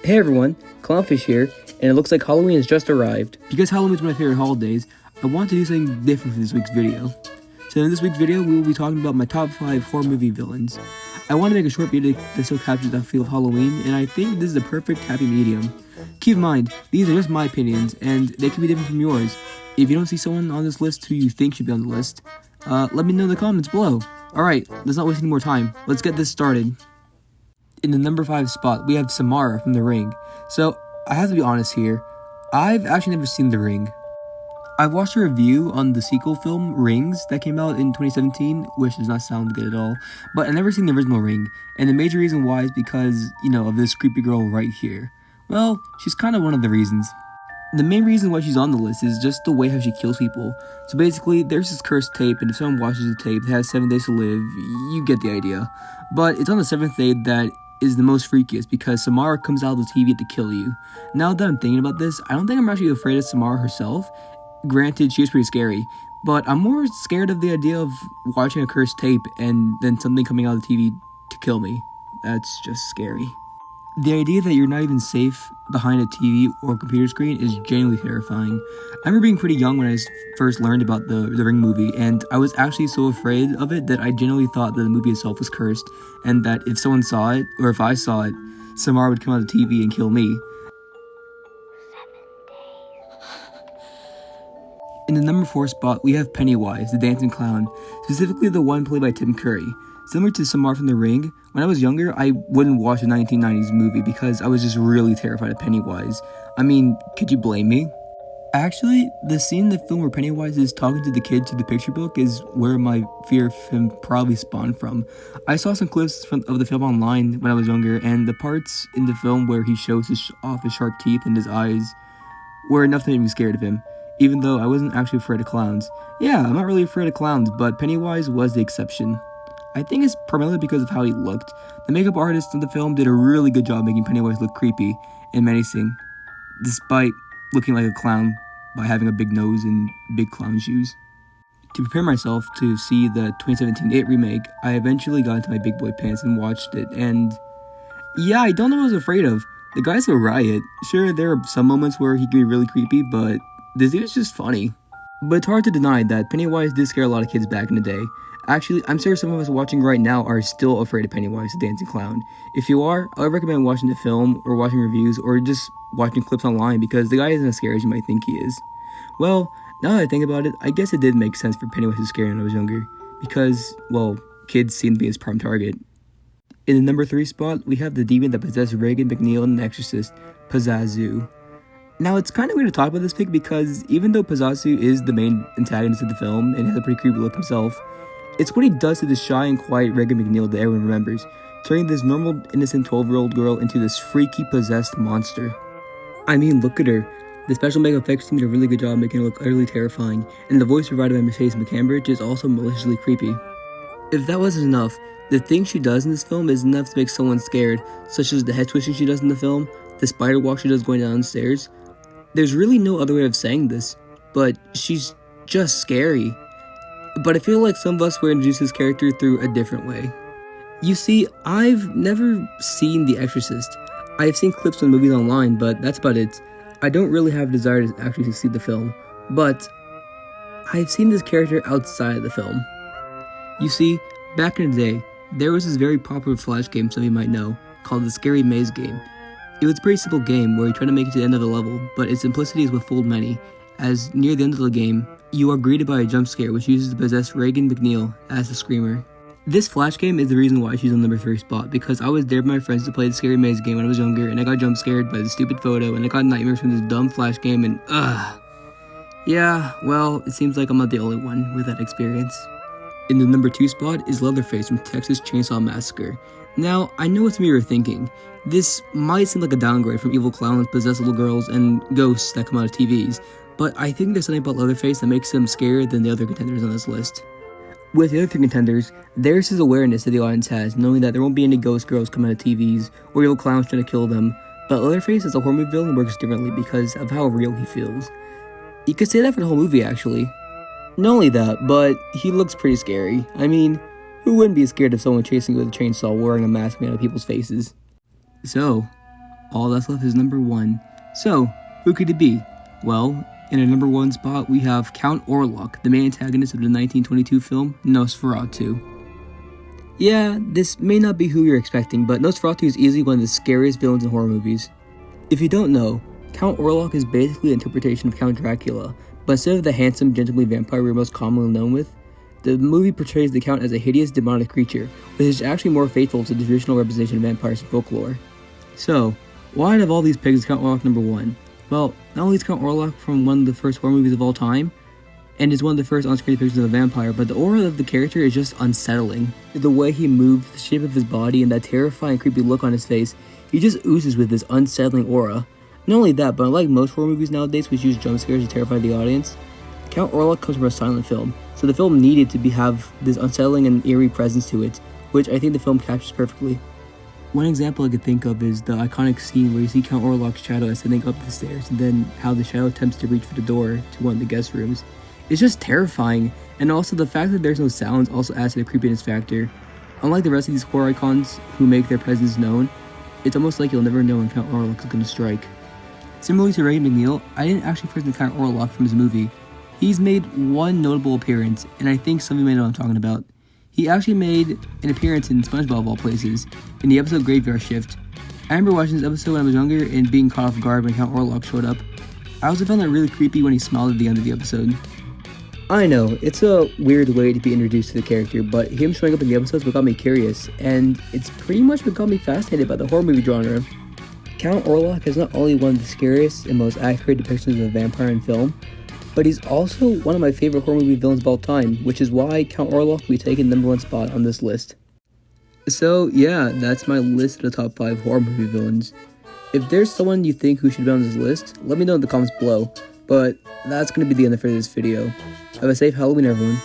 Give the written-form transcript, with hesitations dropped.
Hey everyone, Clownfish here, and it looks like Halloween has just arrived. Because Halloween is one of my favorite holidays, I want to do something different for this week's video. So in this week's video, we will be talking about my top 5 horror movie villains. I want to make a short video that still captures that feel of Halloween, and I think this is the perfect happy medium. Keep in mind, these are just my opinions, and they can be different from yours. If you don't see someone on this list who you think should be on the list, let me know in the comments below. Alright, let's not waste any more time. Let's get this started. In the number 5 spot, we have Samara from The Ring. So, I have to be honest here, I've actually never seen The Ring. I've watched a review on the sequel film, Rings, that came out in 2017, which does not sound good at all, but I've never seen the original Ring, and the major reason why is because, of this creepy girl right here. Well, she's kind of one of the reasons. The main reason why she's on the list is just the way how she kills people. So basically, there's this cursed tape, and if someone watches the tape, they have 7 days to live. You get the idea. But it's on the 7th day that is the most freakiest, because Samara comes out of the TV to kill you. Now that I'm thinking about this, I don't think I'm actually afraid of Samara herself. Granted, she is pretty scary, but I'm more scared of the idea of watching a cursed tape and then something coming out of the TV to kill me. That's just scary. The idea that you're not even safe behind a TV or computer screen is genuinely terrifying. I remember being pretty young when I first learned about the Ring movie, and I was actually so afraid of it that I genuinely thought that the movie itself was cursed, and that if someone saw it, or if I saw it, Samara would come out of the TV and kill me. In the number 4 spot, we have Pennywise, the dancing clown, specifically the one played by Tim Curry. Similar to Samara from The Ring, when I was younger, I wouldn't watch a 1990s movie because I was just really terrified of Pennywise. I mean, could you blame me? Actually, the scene in the film where Pennywise is talking to the kid to the picture book is where my fear of him probably spawned from. I saw some clips of the film online when I was younger, and the parts in the film where he shows off his sharp teeth and his eyes were enough to make me scared of him, even though I wasn't actually afraid of clowns. Yeah, I'm not really afraid of clowns, but Pennywise was the exception. I think it's primarily because of how he looked. The makeup artist in the film did a really good job making Pennywise look creepy and menacing, despite looking like a clown by having a big nose and big clown shoes. To prepare myself to see the 2017 It remake, I eventually got into my big boy pants and watched it, and yeah, I don't know what I was afraid of. The guy's a riot. Sure, there are some moments where he can be really creepy, but this dude's just funny. But it's hard to deny that Pennywise did scare a lot of kids back in the day. Actually, I'm sure some of us watching right now are still afraid of Pennywise the dancing clown. If you are, I would recommend watching the film, or watching reviews, or just watching clips online, because the guy isn't as scary as you might think he is. Well, now that I think about it, I guess it did make sense for Pennywise to scare when I was younger, because, well, kids seem to be his prime target. In the number 3 spot, we have the demon that possessed Regan McNeil in The Exorcist, Pazuzu. Now, it's kind of weird to talk about this pick because even though Pazuzu is the main antagonist of the film and has a pretty creepy look himself, it's what he does to the shy and quiet Regan McNeil that everyone remembers, turning this normal, innocent 12-year-old girl into this freaky, possessed monster. I mean, look at her. The special makeup effects team did a really good job making her look utterly terrifying, and the voice provided by Mercedes McCambridge is also maliciously creepy. If that wasn't enough, the things she does in this film is enough to make someone scared, such as the head twisting she does in the film, the spider walk she does going downstairs. There's really no other way of saying this, but she's just scary. But I feel like some of us were introduced to this character through a different way. You see, I've never seen The Exorcist. I've seen clips from movies online, but that's about it. I don't really have a desire to actually see the film, but I've seen this character outside of the film. You see, back in the day, there was this very popular Flash game some of you might know, called the Scary Maze game. It was a pretty simple game where you try to make it to the end of the level, but its simplicity is what fooled many, as near the end of the game, you are greeted by a jump scare which uses to possess Regan McNeil as the screamer. This Flash game is the reason why she's on number 3 spot, because I was there with my friends to play the Scary Maze game when I was younger, and I got jump scared by the stupid photo, and I got nightmares from this dumb Flash game, and yeah, well, it seems like I'm not the only one with that experience. In the number 2 spot is Leatherface from Texas Chainsaw Massacre. Now, I know what some of you are thinking. This might seem like a downgrade from evil clowns, possessed little girls, and ghosts that come out of TVs, but I think there's something about Leatherface that makes him scarier than the other contenders on this list. With the other 3 contenders, there's his awareness that the audience has, knowing that there won't be any ghost girls coming out of TVs, or evil clowns trying to kill them, but Leatherface as a horror movie villain works differently because of how real he feels. You could say that for the whole movie, actually. Not only that, but he looks pretty scary. I mean, who wouldn't be scared of someone chasing you with a chainsaw wearing a mask made out of people's faces? So, all that's left is number 1. So, who could it be? Well, in our number 1 spot, we have Count Orlok, the main antagonist of the 1922 film Nosferatu. Yeah, this may not be who you're expecting, but Nosferatu is easily one of the scariest villains in horror movies. If you don't know, Count Orlok is basically an interpretation of Count Dracula, but instead of the handsome, gentlemanly vampire we're most commonly known with, the movie portrays the Count as a hideous, demonic creature, which is actually more faithful to the traditional representation of vampires in folklore. So, why out of all these pigs is Count Orlok number 1? Well, not only is Count Orlok from one of the first horror movies of all time, and is one of the first on-screen depictions of a vampire, but the aura of the character is just unsettling. The way he moves, the shape of his body, and that terrifying, creepy look on his face, he just oozes with this unsettling aura. Not only that, but unlike most horror movies nowadays which use jump scares to terrify the audience, Count Orlok comes from a silent film, so the film needed to have this unsettling and eerie presence to it, which I think the film captures perfectly. One example I could think of is the iconic scene where you see Count Orlok's shadow ascending up the stairs, and then how the shadow attempts to reach for the door to one of the guest rooms. It's just terrifying, and also the fact that there's no sounds also adds to the creepiness factor. Unlike the rest of these horror icons who make their presence known, it's almost like you'll never know when Count Orlok is going to strike. Similarly to Ray McNeil, I didn't actually first know Count Orlok from his movie. He's made one notable appearance, and I think some of you may know what I'm talking about. He actually made an appearance in SpongeBob of all places, in the episode Graveyard Shift. I remember watching this episode when I was younger and being caught off guard when Count Orlok showed up. I also found that really creepy when he smiled at the end of the episode. I know, it's a weird way to be introduced to the character, but him showing up in the episodes what got me curious, and it's pretty much what got me fascinated by the horror movie genre. Count Orlok is not only one of the scariest and most accurate depictions of a vampire in film, but he's also one of my favorite horror movie villains of all time, which is why Count Orlok will be taking number 1 spot on this list. So yeah, that's my list of the top 5 horror movie villains. If there's someone you think who should be on this list, let me know in the comments below, but that's going to be the end of this video. Have a safe Halloween, everyone.